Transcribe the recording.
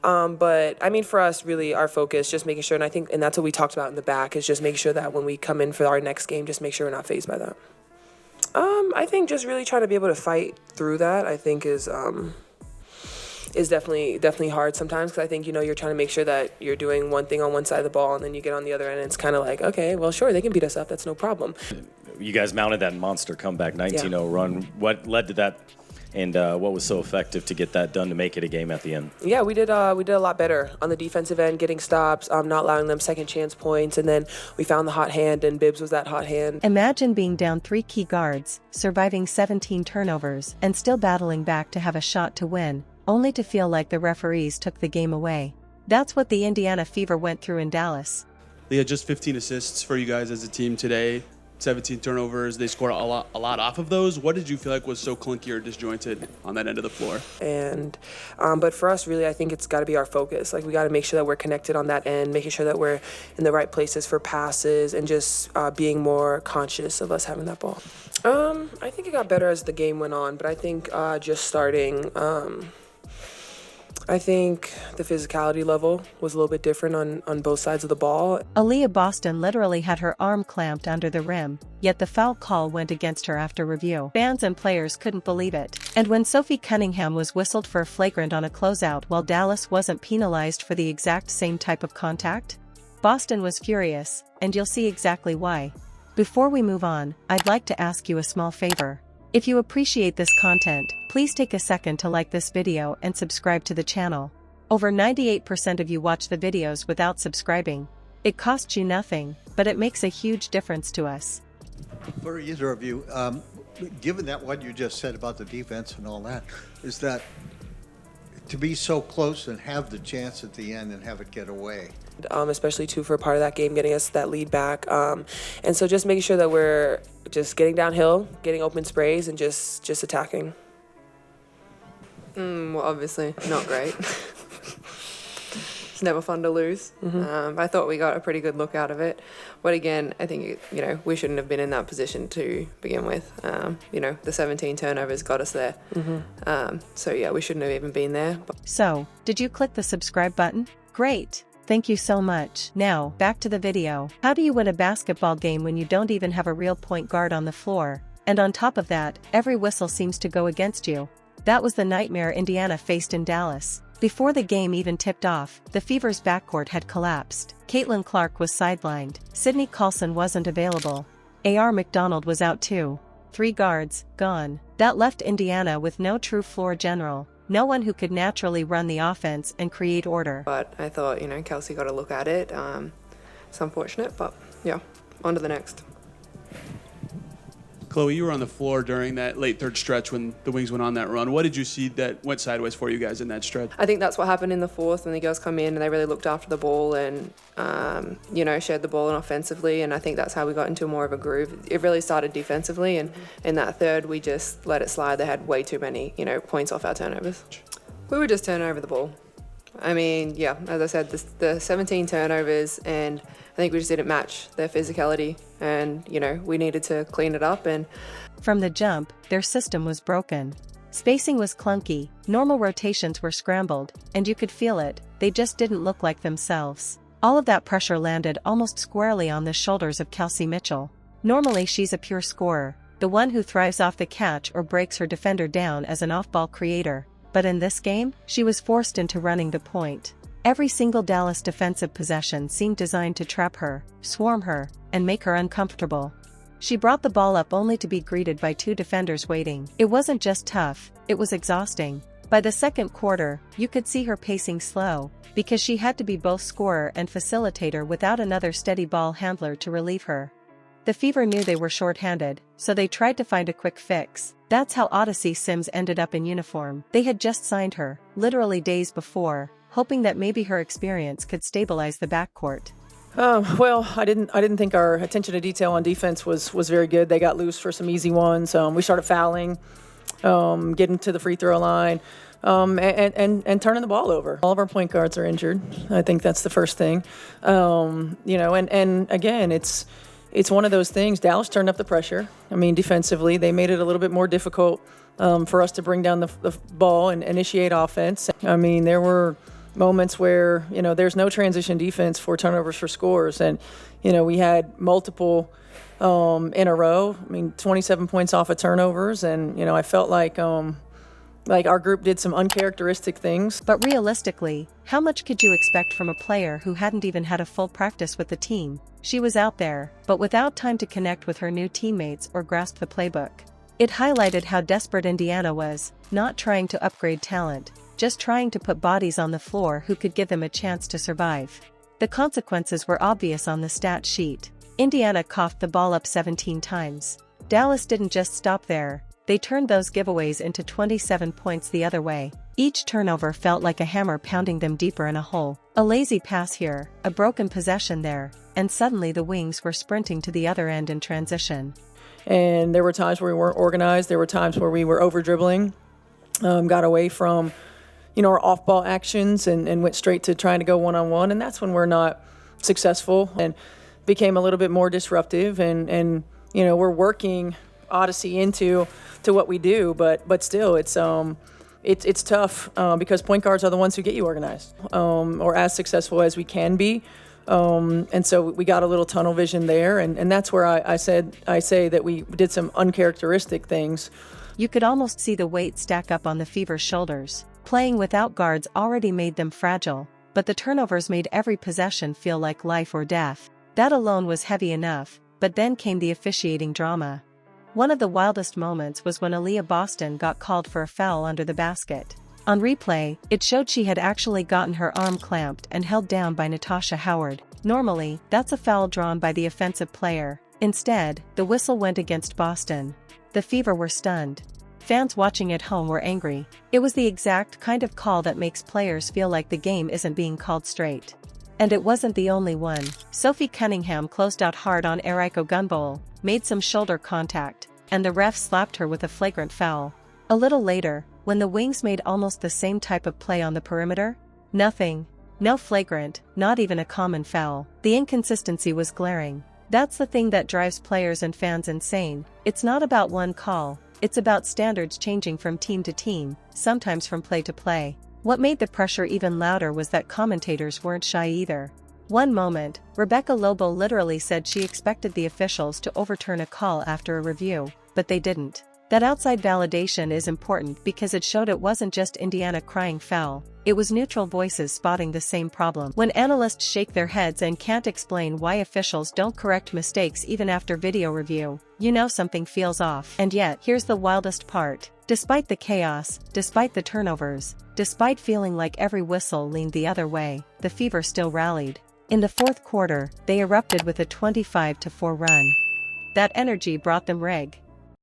But I mean, for us, really, our focus, just making sure, and that's what we talked about in the back, is just making sure that when we come in for our next game, just make sure we're not fazed by that. I think just really trying to be able to fight through that, I think is definitely hard sometimes, because I think, you're trying to make sure that you're doing one thing on one side of the ball, and then you get on the other end, and it's kind of like, okay, well, sure, they can beat us up. That's no problem. You guys mounted that monster comeback 19-0 run. What led to that, and what was so effective to get that done to make it a game at the end? Yeah, we did a lot better on the defensive end, getting stops, not allowing them second chance points, and then we found the hot hand, and Bibbs was that hot hand. Imagine being down 3 key guards, surviving 17 turnovers, and still battling back to have a shot to win, only to feel like the referees took the game away. That's what the Indiana Fever went through in Dallas. They had just 15 assists for you guys as a team today. 17 turnovers. They scored a lot off of those. What did you feel like was so clunky or disjointed on that end of the floor? And but for us, really, I think it's got to be our focus. Like, we got to make sure that we're connected on that end, making sure that we're in the right places for passes, and just being more conscious of us having that ball. I think it got better as the game went on, but I think just starting. I think the physicality level was a little bit different on both sides of the ball. Aliyah Boston literally had her arm clamped under the rim, yet the foul call went against her after review. Fans and players couldn't believe it. And when Sophie Cunningham was whistled for a flagrant on a closeout while Dallas wasn't penalized for the exact same type of contact, Boston was furious, and you'll see exactly why. Before we move on, I'd like to ask you a small favor. If you appreciate this content, please take a second to like this video and subscribe to the channel. Over 98% of you watch the videos without subscribing. It costs you nothing, but it makes a huge difference to us. For either of you, given that what you just said about the defense and all that, is that to be so close and have the chance at the end and have it get away. Especially too for a part of that game, getting us that lead back. And so just making sure that we're just getting downhill, getting open sprays, and just attacking. Well, obviously not great. It's never fun to lose. I thought we got a pretty good look out of it. But again, I think, we shouldn't have been in that position to begin with. The 17 turnovers got us there. So yeah, we shouldn't have even been there. So, did you click the subscribe button? Great! Thank you so much. Now, back to the video. How do you win a basketball game when you don't even have a real point guard on the floor? And on top of that, every whistle seems to go against you. That was the nightmare Indiana faced in Dallas. Before the game even tipped off, the Fever's backcourt had collapsed. Caitlin Clark was sidelined. Sydney Carlson wasn't available. A.R. McDonald was out too. 3 guards, gone. That left Indiana with no true floor general. No one who could naturally run the offense and create order. But I thought, Kelsey got a look at it. It's unfortunate, but yeah, on to the next. Chloe, you were on the floor during that late third stretch when the Wings went on that run. What did you see that went sideways for you guys in that stretch? I think that's what happened in the fourth when the girls come in and they really looked after the ball and, shared the ball in offensively. And I think that's how we got into more of a groove. It really started defensively. And in that third, we just let it slide. They had way too many, points off our turnovers. We were just turning over the ball. I mean, yeah, as I said, the 17 turnovers, and I think we just didn't match their physicality, and, we needed to clean it up. And from the jump, their system was broken. Spacing was clunky, normal rotations were scrambled, and you could feel it, they just didn't look like themselves. All of that pressure landed almost squarely on the shoulders of Kelsey Mitchell. Normally she's a pure scorer, the one who thrives off the catch or breaks her defender down as an off-ball creator. But in this game, she was forced into running the point. Every single Dallas defensive possession seemed designed to trap her, swarm her, and make her uncomfortable. She brought the ball up only to be greeted by 2 defenders waiting. It wasn't just tough, it was exhausting. By the second quarter, you could see her pacing slow, because she had to be both scorer and facilitator without another steady ball handler to relieve her. The Fever knew they were short-handed, so they tried to find a quick fix. That's how Odyssey Sims ended up in uniform. They had just signed her, literally days before, hoping that maybe her experience could stabilize the backcourt. Well, I didn't think our attention to detail on defense was very good. They got loose for some easy ones. We started fouling, getting to the free throw line, and turning the ball over. All of our point guards are injured. I think that's the first thing. And again, it's one of those things. Dallas turned up the pressure. I mean, defensively, they made it a little bit more difficult for us to bring down the ball and initiate offense. I mean, there were moments where, there's no transition defense for turnovers for scores. And, we had multiple in a row. 27 points off of turnovers. And, I felt like our group did some uncharacteristic things. But realistically, how much could you expect from a player who hadn't even had a full practice with the team? She was out there, but without time to connect with her new teammates or grasp the playbook. It highlighted how desperate Indiana was, not trying to upgrade talent, just trying to put bodies on the floor who could give them a chance to survive. The consequences were obvious on the stat sheet. Indiana coughed the ball up 17 times. Dallas didn't just stop there. They turned those giveaways into 27 points the other way. Each turnover felt like a hammer pounding them deeper in a hole. A lazy pass here, a broken possession there, and suddenly the Wings were sprinting to the other end in transition. And there were times where we weren't organized. There were times where we were over-dribbling, got away from, our off-ball actions and went straight to trying to go one-on-one. And that's when we're not successful and became a little bit more disruptive. And we're working Odyssey into what we do, but still it's tough because point guards are the ones who get you organized or as successful as we can be. And so we got a little tunnel vision there, and that's where I say that we did some uncharacteristic things. You could almost see the weight stack up on the Fever's shoulders. Playing without guards already made them fragile, but the turnovers made every possession feel like life or death. That alone was heavy enough, but then came the officiating drama. One of the wildest moments was when Aliyah Boston got called for a foul under the basket. On replay, it showed she had actually gotten her arm clamped and held down by Natasha Howard. Normally, that's a foul drawn by the offensive player. Instead, the whistle went against Boston. The Fever were stunned. Fans watching at home were angry. It was the exact kind of call that makes players feel like the game isn't being called straight. And it wasn't the only one. Sophie Cunningham closed out hard on Eriko Gunbowl, made some shoulder contact, and the ref slapped her with a flagrant foul. A little later, when the Wings made almost the same type of play on the perimeter, nothing. No flagrant, not even a common foul. The inconsistency was glaring. That's the thing that drives players and fans insane. It's not about one call, it's about standards changing from team to team, sometimes from play to play. What made the pressure even louder was that commentators weren't shy either. One moment, Rebecca Lobo literally said she expected the officials to overturn a call after a review, but they didn't. That outside validation is important because it showed it wasn't just Indiana crying foul, it was neutral voices spotting the same problem. When analysts shake their heads and can't explain why officials don't correct mistakes even after video review, you know something feels off. And yet, here's the wildest part. Despite the chaos, despite the turnovers, despite feeling like every whistle leaned the other way, the Fever still rallied. In the fourth quarter, they erupted with a 25-4 run. That energy brought them reg.